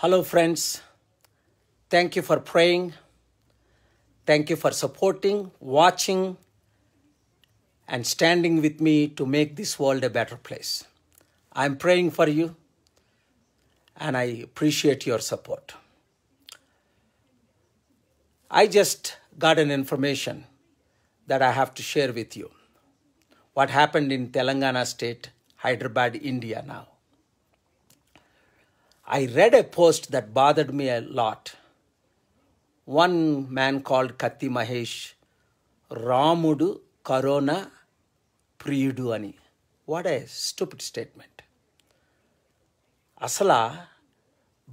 Hello, friends. Thank you for praying. Thank you for supporting, watching, and standing with me to make this world a better place. I'm praying for you, and I appreciate your support. I just got an information that I have to share with you. What happened in Telangana state, Hyderabad, India now. I read a post that bothered me a lot. One man called Katti Mahesh, Ramudu Corona Priyudu ani. What a stupid statement. అసలు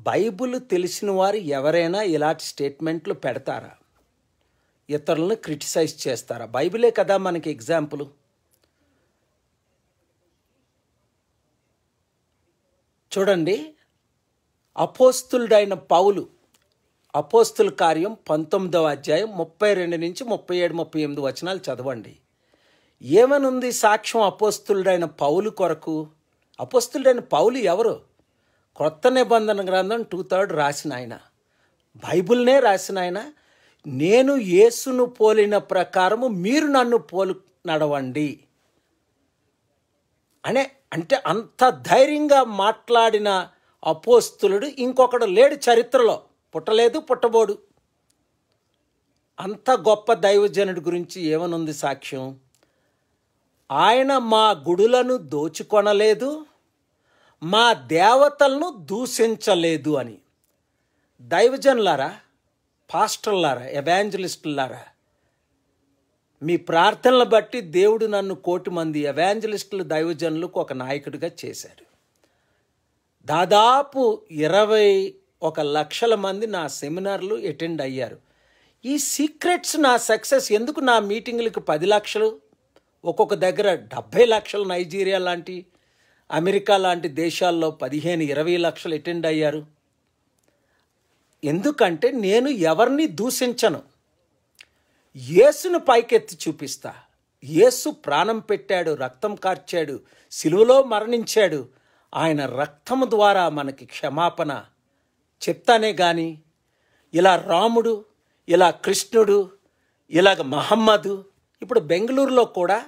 Bible తెలిసిన వారు ఎవరైనా ఇలాంటి స్టేట్మెంట్లు పెడతారా? ఇతరులను criticise చేస్తారా? బైబిలే కదా మనకి ఎగ్జాంపుల్. చూడండి, అపోస్తులుడైన పౌలు, అపోస్తుల కార్యం 19వ అధ్యాయం 32 నుంచి 37, 38 వచనాలు చదవండి. ఏమనుంది సాక్ష్యం అపోస్తులుడైన పౌలు కొరకు? అపోస్తులుడైన పౌలు ఎవరు? కొత్త నిబంధన గ్రంథం 2/3 రాసిన ఆయన, బైబిల్నే రాసిన ఆయన. నేను యేసును పోలిన ప్రకారము మీరు నన్ను పోలి నడవండి అంటే అంత ధైర్యంగా మాట్లాడిన అపోస్తులుడు ఇంకొకడు లేడు చరిత్రలో, పుట్టలేదు, పుట్టబోడు. అంత గొప్ప దైవజనుడి గురించి ఏమనుంది సాక్ష్యం? ఆయన మా గుడులను దోచుకొనలేదు, మా దేవతలను దూషించలేదు అని. దైవజనులారా, పాస్టర్లారా, ఎవాంజలిస్టులారా, మీ ప్రార్థనలు బట్టి దేవుడు నన్ను 1,000,000 మంది ఎవాంజలిస్టులు, దైవజనులకు ఒక నాయకుడిగా చేశాడు. దాదాపు 21 లక్షల మంది నా సెమినార్లు అటెండ్ అయ్యారు. ఈ సీక్రెట్స్ నా సక్సెస్ ఎందుకు? నా మీటింగులకు 10 లక్షలు, ఒక్కొక్క దగ్గర 70 లక్షలు, నైజీరియా లాంటి, అమెరికా లాంటి దేశాల్లో 15-20 లక్షలు అటెండ్ అయ్యారు. ఎందుకంటే నేను ఎవరిని దూషించను, యేసును పైకెత్తి చూపిస్తా. యేసు ప్రాణం పెట్టాడు, రక్తం కార్చాడు, సిలువలో మరణించాడు. ఆయన రక్తము ద్వారా మనకి క్షమాపణ చెప్తానే కానీ ఇలా రాముడు, ఇలా కృష్ణుడు, ఇలాగ మహమ్మదు. ఇప్పుడు బెంగళూరులో కూడా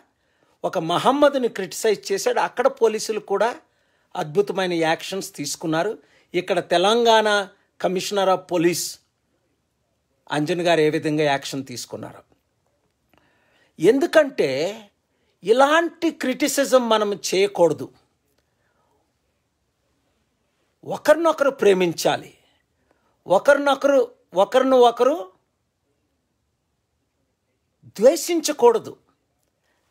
ఒక మహమ్మదుని క్రిటిసైజ్ చేశాడు. అక్కడ పోలీసులు కూడా అద్భుతమైన యాక్షన్స్ తీసుకున్నారు. ఇక్కడ Telangana commissioner of police Anjan గారు ఏ విధంగా యాక్షన్ తీసుకున్నారు? ఎందుకంటే ఇలాంటి క్రిటిసిజం మనం చేయకూడదు. ఒకరినొకరు ప్రేమించాలి, ఒకరిని ఒకరు ద్వేషించకూడదు,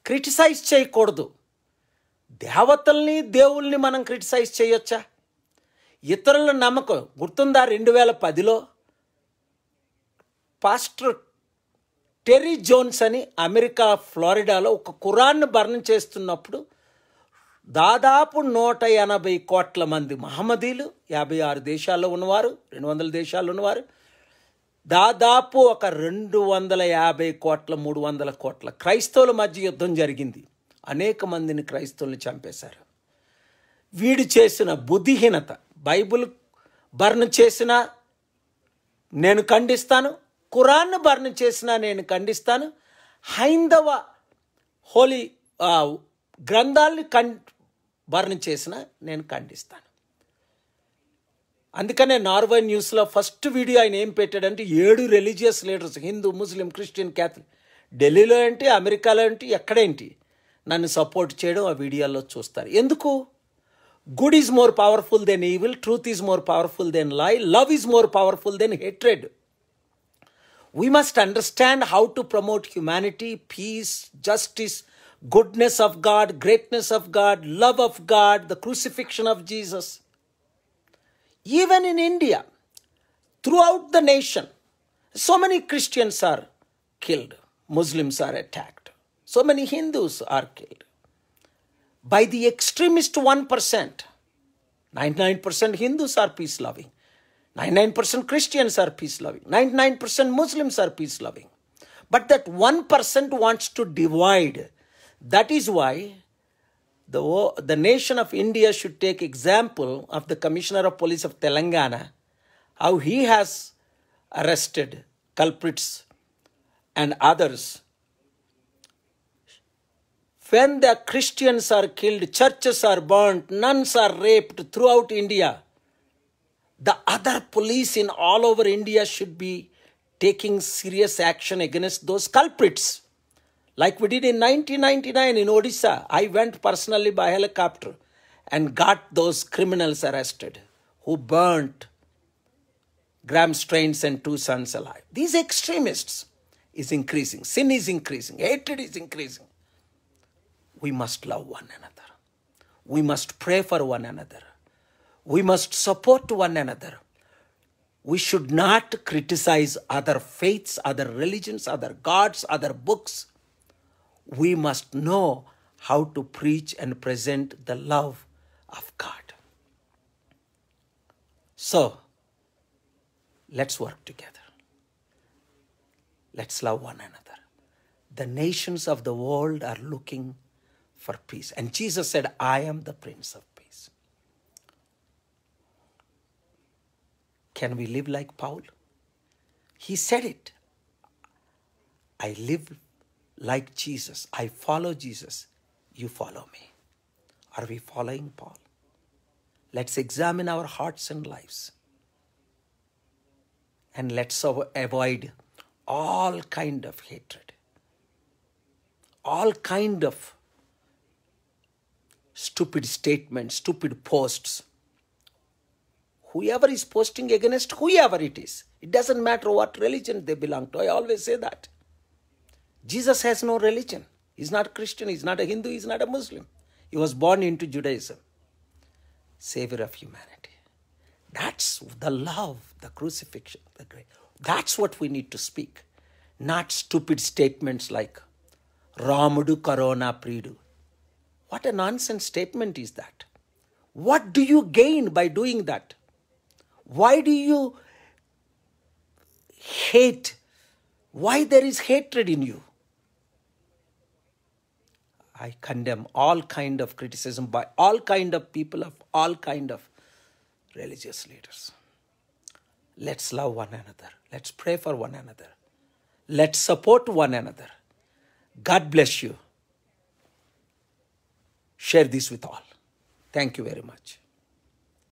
క్రిటిసైజ్ చేయకూడదు. దేవతల్ని, దేవుల్ని మనం క్రిటిసైజ్ చేయొచ్చా? ఇతరుల నమ్మకం గుర్తుందా? 2010లో పాస్టర్ టెర్రీ జోన్స్ అని అమెరికా ఫ్లోరిడాలో ఒక ఖురాన్ను బర్న్ చేస్తున్నప్పుడు దాదాపు 180 కోట్ల మంది మహమ్మదీలు, 56 దేశాల్లో ఉన్నవారు, 200 దేశాల్లో ఉన్నవారు, దాదాపు ఒక 250 కోట్ల 300 కోట్ల క్రైస్తవుల మధ్య యుద్ధం జరిగింది. అనేక మందిని క్రైస్తవుల్ని చంపేశారు. వీడు చేసిన బుద్ధిహీనత, బైబిల్ బర్న్ చేసినా నేను ఖండిస్తాను, ఖురాన్ను బర్న్ చేసినా నేను ఖండిస్తాను, హైందవ హోలీ గ్రంథాలని బర్న్ చేసినా నేను ఖండిస్తాను. అందుకనే నార్వే న్యూస్లో ఫస్ట్ వీడియో ఆయన ఏం పెట్టాడంటే 7 రిలీజియస్ లీడర్స్, హిందూ, ముస్లిం, క్రిస్టియన్, క్యాథలిక్, ఢిల్లీలో ఏంటి, అమెరికాలో ఏంటి, ఎక్కడేంటి, నన్ను సపోర్ట్ చేయడం ఆ వీడియోలో చూస్తారు. ఎందుకు? Good is more powerful than evil, truth is more powerful than lie, love is more powerful than hatred. We must understand how to promote humanity, peace, justice, goodness of God, greatness of God, love of God, the crucifixion of Jesus. Even in India, throughout the nation, so many Christians are killed, Muslims are attacked, so many Hindus are killed by the extremist 1%. 99% Hindus are peace-loving. 99% Christians are peace-loving. 99% Muslims are peace-loving. But that 1% wants to divide. That is why the nation of India should take example of the Commissioner of Police of Telangana how he has arrested culprits and others. When the Christians are killed, churches are burnt, nuns are raped throughout India, the other police in all over India should be taking serious action against those culprits. Like we did in 1999 in Odisha. I went personally by helicopter and got those criminals arrested who burnt Graham Strains and 2 sons alive. These extremists is increasing. Sin is increasing. Hatred is increasing. We must love one another. We must pray for one another. We must support one another. We should not criticize other faiths, other religions, other gods, other books. We must know how to preach and present the love of God. So, let's work together. Let's love one another. The nations of the world are looking for peace. And Jesus said, I am the Prince of Peace. Can we live like Paul? He said it. I live like Jesus. I follow Jesus. You follow me. Are we following Paul? Let's examine our hearts and lives. And let's avoid all kind of hatred. All kind of stupid statements, stupid posts. Whoever is posting against whoever it is, it doesn't matter what religion they belong to. I always say that. Jesus has no religion. He's not a Christian, he's not a Hindu, he's not a Muslim. He was born into Judaism. Savior of humanity. That's the love, the crucifixion, the grace. That's what we need to speak. Not stupid statements like, Ramudu Karona Pridu. What a nonsense statement is that? What do you gain by doing that? Why do you hate? Why there is hatred in you? I condemn all kind of criticism by all kind of people of all kind of religious leaders. Let's love one another. Let's pray for one another. Let's support one another. God bless you. Share this with all. Thank you very much.